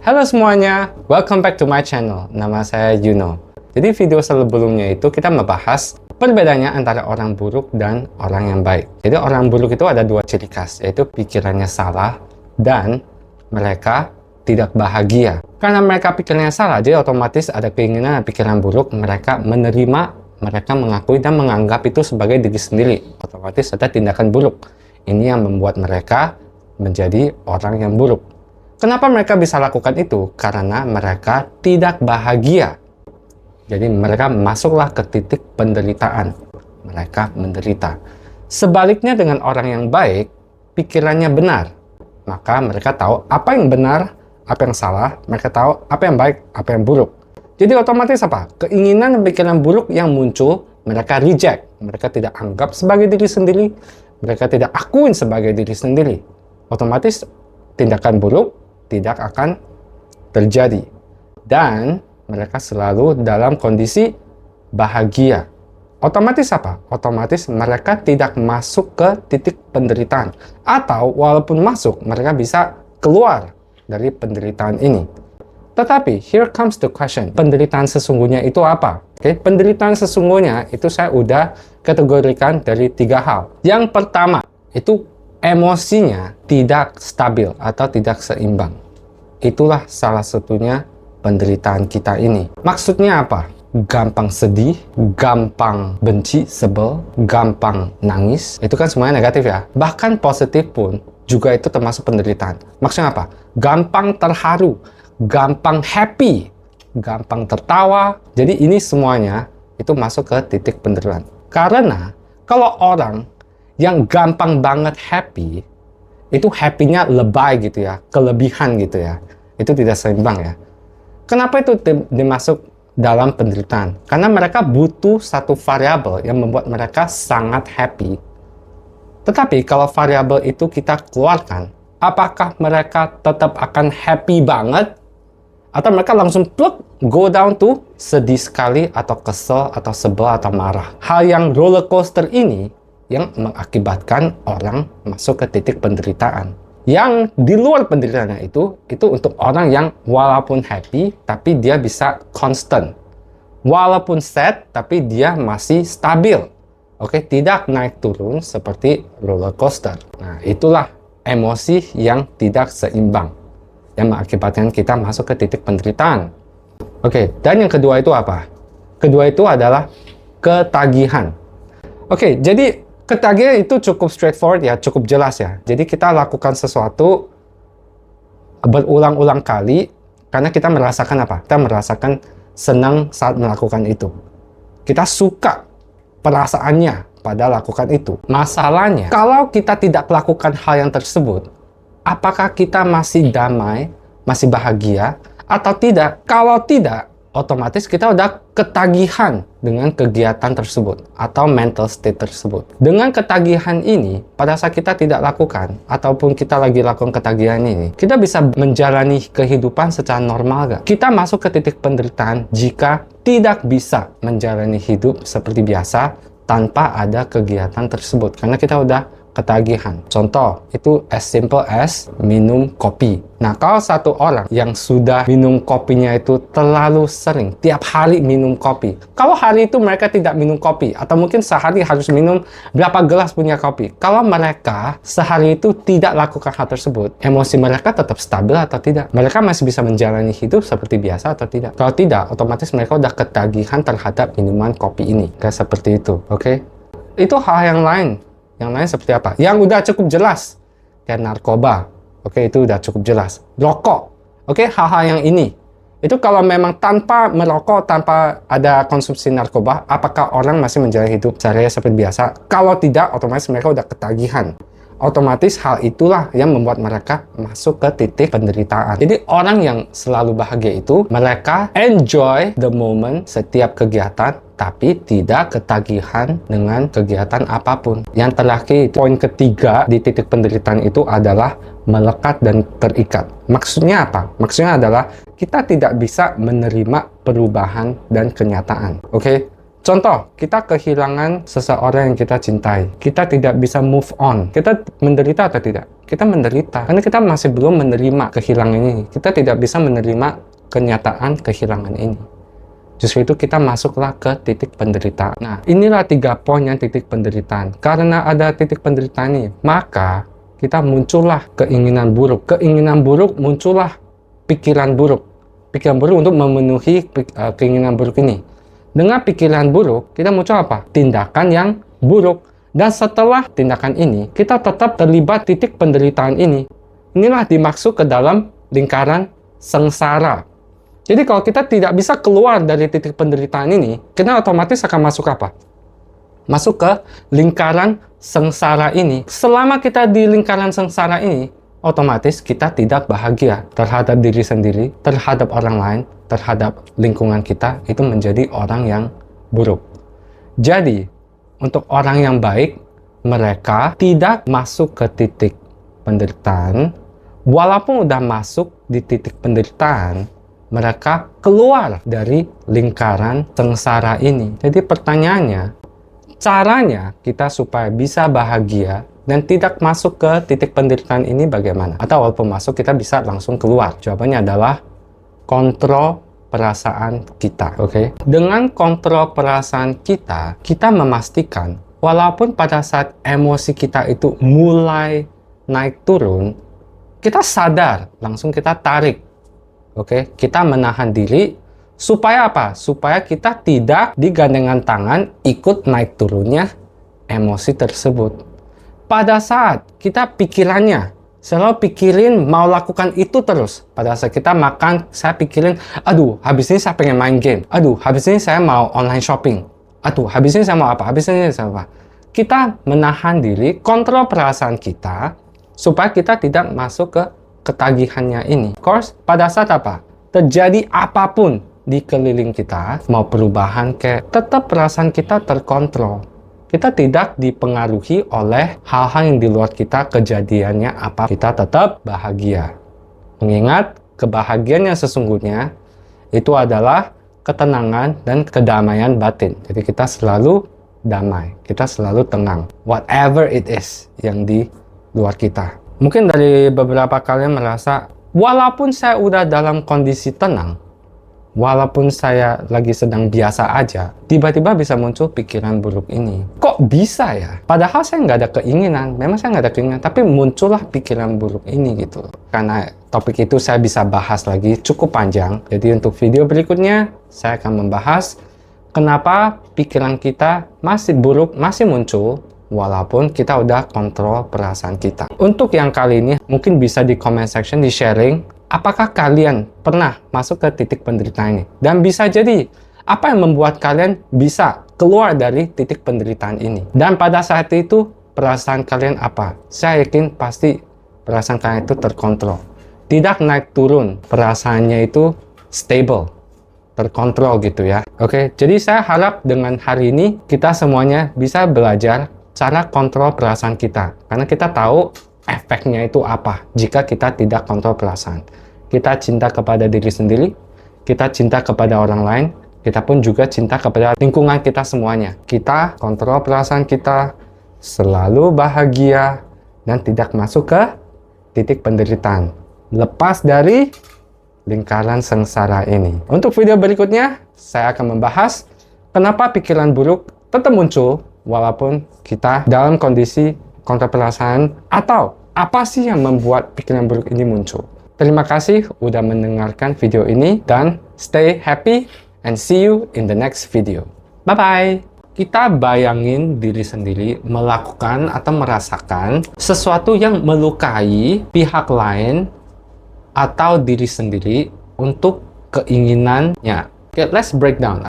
Halo semuanya, welcome back to my channel. Nama saya Yuno. Jadi video sebelumnya itu kita membahas perbedaannya antara orang buruk dan orang yang baik. Jadi orang buruk itu ada dua ciri khas, yaitu pikirannya salah dan mereka tidak bahagia. Karena mereka pikirannya salah, jadi otomatis ada keinginan pikiran buruk, mereka menerima, mereka mengakui dan menganggap itu sebagai diri sendiri. Otomatis ada tindakan buruk. Ini yang membuat mereka menjadi orang yang buruk. Kenapa mereka bisa lakukan itu? Karena mereka tidak bahagia. Jadi mereka masuklah ke titik penderitaan. Mereka menderita. Sebaliknya dengan orang yang baik, pikirannya benar. Maka mereka tahu apa yang benar, apa yang salah. Mereka tahu apa yang baik, apa yang buruk. Jadi otomatis apa? Keinginan dan pikiran buruk yang muncul, mereka reject. Mereka tidak anggap sebagai diri sendiri. Mereka tidak akuin sebagai diri sendiri. Otomatis tindakan buruk tidak akan terjadi. Dan mereka selalu dalam kondisi bahagia. Otomatis apa? Otomatis mereka tidak masuk ke titik penderitaan. Atau walaupun masuk, mereka bisa keluar dari penderitaan ini. Tetapi, here comes the question. Penderitaan sesungguhnya itu apa? Oke, penderitaan sesungguhnya itu saya udah kategorikan dari 3 hal. Yang pertama, itu emosinya tidak stabil atau tidak seimbang. Itulah salah satunya penderitaan kita ini. Maksudnya apa? Gampang sedih, gampang benci, sebel, gampang nangis. Itu kan semuanya negatif ya. Bahkan positif pun juga itu termasuk penderitaan. Maksudnya apa? Gampang terharu, gampang happy, gampang tertawa. Jadi ini semuanya itu masuk ke titik penderitaan. Karena kalau orang yang gampang banget happy, itu happy-nya lebay gitu ya, kelebihan gitu ya. Itu tidak seimbang ya. Kenapa itu dimasuk dalam penderitaan? Karena mereka butuh satu variabel yang membuat mereka sangat happy. Tetapi kalau variabel itu kita keluarkan, apakah mereka tetap akan happy banget? Atau mereka langsung pluk, go down to sedih sekali, atau kesel, atau sebel, atau marah. Hal yang roller coaster ini yang mengakibatkan orang masuk ke titik penderitaan. Yang di luar penderitaannya itu untuk orang yang walaupun happy, tapi dia bisa constant. Walaupun sad, tapi dia masih stabil. Oke, tidak naik turun seperti roller coaster. Nah, itulah emosi yang tidak seimbang, yang mengakibatkan kita masuk ke titik penderitaan. Oke, dan yang kedua itu apa? Kedua itu adalah ketagihan. Oke, jadi ketagihan itu cukup straightforward ya, cukup jelas ya. Jadi kita lakukan sesuatu berulang-ulang kali karena kita merasakan apa? Kita merasakan senang saat melakukan itu. Kita suka perasaannya pada lakukan itu. Masalahnya, kalau kita tidak melakukan hal yang tersebut, apakah kita masih damai, masih bahagia, atau tidak? Kalau tidak, otomatis kita udah ketagihan dengan kegiatan tersebut atau mental state tersebut. Dengan ketagihan ini, pada saat kita tidak lakukan ataupun kita lagi lakukan ketagihan ini, kita bisa menjalani kehidupan secara normal gak? Kita masuk ke titik penderitaan jika tidak bisa menjalani hidup seperti biasa tanpa ada kegiatan tersebut, karena kita udah ketagihan. Contoh, itu as simple as minum kopi. Nah, kalau satu orang yang sudah minum kopinya itu terlalu sering, tiap hari minum kopi. Kalau hari itu mereka tidak minum kopi, atau mungkin sehari harus minum berapa gelas punya kopi. Kalau mereka sehari itu tidak lakukan hal tersebut, emosi mereka tetap stabil atau tidak? Mereka masih bisa menjalani hidup seperti biasa atau tidak? Kalau tidak, otomatis mereka udah ketagihan terhadap minuman kopi ini. Kayak seperti itu, oke? Itu hal yang lain. Yang lain seperti apa? Yang udah cukup jelas. Kayak narkoba. Oke, itu udah cukup jelas. Rokok. Oke, hal-hal yang ini. Itu kalau memang tanpa merokok, tanpa ada konsumsi narkoba, apakah orang masih menjalani hidup sehari-hari seperti biasa? Kalau tidak, otomatis mereka udah ketagihan. Otomatis hal itulah yang membuat mereka masuk ke titik penderitaan. Jadi orang yang selalu bahagia itu, mereka enjoy the moment setiap kegiatan, tapi tidak ketagihan dengan kegiatan apapun. Yang terakhir, poin ketiga di titik penderitaan itu adalah melekat dan terikat. Maksudnya apa? Maksudnya adalah kita tidak bisa menerima perubahan dan kenyataan. Oke? Contoh, kita kehilangan seseorang yang kita cintai. Kita tidak bisa move on. Kita menderita atau tidak? kita menderita. Karena kita masih belum menerima kehilangan ini. Kita tidak bisa menerima kenyataan kehilangan ini. Justru itu kita masuklah ke titik penderitaan. Nah, inilah 3 poin yang titik penderitaan. Karena ada titik penderitaan ini, maka kita muncullah keinginan buruk. Keinginan buruk muncullah pikiran buruk. Pikiran buruk untuk memenuhi keinginan buruk ini. Dengan pikiran buruk, kita muncul apa? Tindakan yang buruk. Dan setelah tindakan ini, kita tetap terlibat titik penderitaan ini. Inilah dimaksud ke dalam lingkaran sengsara. Jadi kalau kita tidak bisa keluar dari titik penderitaan ini, kita otomatis akan masuk apa? Masuk ke lingkaran sengsara ini. Selama kita di lingkaran sengsara ini, otomatis kita tidak bahagia terhadap diri sendiri, terhadap orang lain, terhadap lingkungan kita. Itu menjadi orang yang buruk. Jadi, untuk orang yang baik, mereka tidak masuk ke titik penderitaan. Walaupun udah masuk di titik penderitaan, mereka keluar dari lingkaran sengsara ini. Jadi pertanyaannya, caranya kita supaya bisa bahagia dan tidak masuk ke titik penderitaan ini bagaimana? Atau walaupun masuk, kita bisa langsung keluar. Jawabannya adalah kontrol perasaan kita. Oke? Dengan kontrol perasaan kita, kita memastikan walaupun pada saat emosi kita itu mulai naik turun, kita sadar, langsung kita tarik. Oke, kita menahan diri supaya apa? Supaya kita tidak digandengan tangan ikut naik turunnya emosi tersebut. Pada saat kita pikirannya selalu pikirin mau lakukan itu terus. Pada saat kita makan, saya pikirin, aduh, habis ini saya pengen main game. Aduh, habis ini saya mau online shopping. Aduh, habis ini saya mau apa? Habis ini saya mau apa? Kita menahan diri, kontrol perasaan kita supaya kita tidak masuk ke ketagihannya ini. Of course, pada saat apa? Terjadi apapun di keliling kita, mau perubahan kayak, tetap perasaan kita terkontrol. Kita tidak dipengaruhi oleh hal-hal yang di luar kita, kejadiannya apa. Kita tetap bahagia. Mengingat, kebahagiaan yang sesungguhnya itu adalah ketenangan dan kedamaian batin. Jadi kita selalu damai, kita selalu tenang. Whatever it is yang di luar kita. Mungkin dari beberapa kalian merasa, walaupun saya udah dalam kondisi tenang, walaupun saya lagi sedang biasa aja, tiba-tiba bisa muncul pikiran buruk ini. Kok bisa ya? Padahal saya nggak ada keinginan, memang saya nggak ada keinginan, tapi muncullah pikiran buruk ini gitu. Karena topik itu saya bisa bahas lagi cukup panjang, jadi untuk video berikutnya, saya akan membahas kenapa pikiran kita masih buruk, masih muncul, walaupun kita udah kontrol perasaan kita. Untuk yang kali ini, mungkin bisa di comment section, di sharing, apakah kalian pernah masuk ke titik penderitaan ini? Dan bisa jadi, apa yang membuat kalian bisa keluar dari titik penderitaan ini? Dan pada saat itu, perasaan kalian apa? Saya yakin pasti perasaan kalian itu terkontrol. Tidak naik turun, perasaannya itu stable, terkontrol gitu ya. Oke, jadi saya harap dengan hari ini, kita semuanya bisa belajar cara kontrol perasaan kita. Karena kita tahu efeknya itu apa jika kita tidak kontrol perasaan. Kita cinta kepada diri sendiri, kita cinta kepada orang lain, kita pun juga cinta kepada lingkungan kita semuanya. Kita kontrol perasaan kita, selalu bahagia, dan tidak masuk ke titik penderitaan. Lepas dari lingkaran sengsara ini. Untuk video berikutnya, saya akan membahas kenapa pikiran buruk tetap muncul walaupun kita dalam kondisi kontrol perasaan, atau apa sih yang membuat pikiran buruk ini muncul. Terima kasih udah mendengarkan video ini, dan stay happy and see you in the next video. Bye-bye! Kita bayangin diri sendiri melakukan atau merasakan sesuatu yang melukai pihak lain atau diri sendiri untuk keinginannya. Okay, let's break down.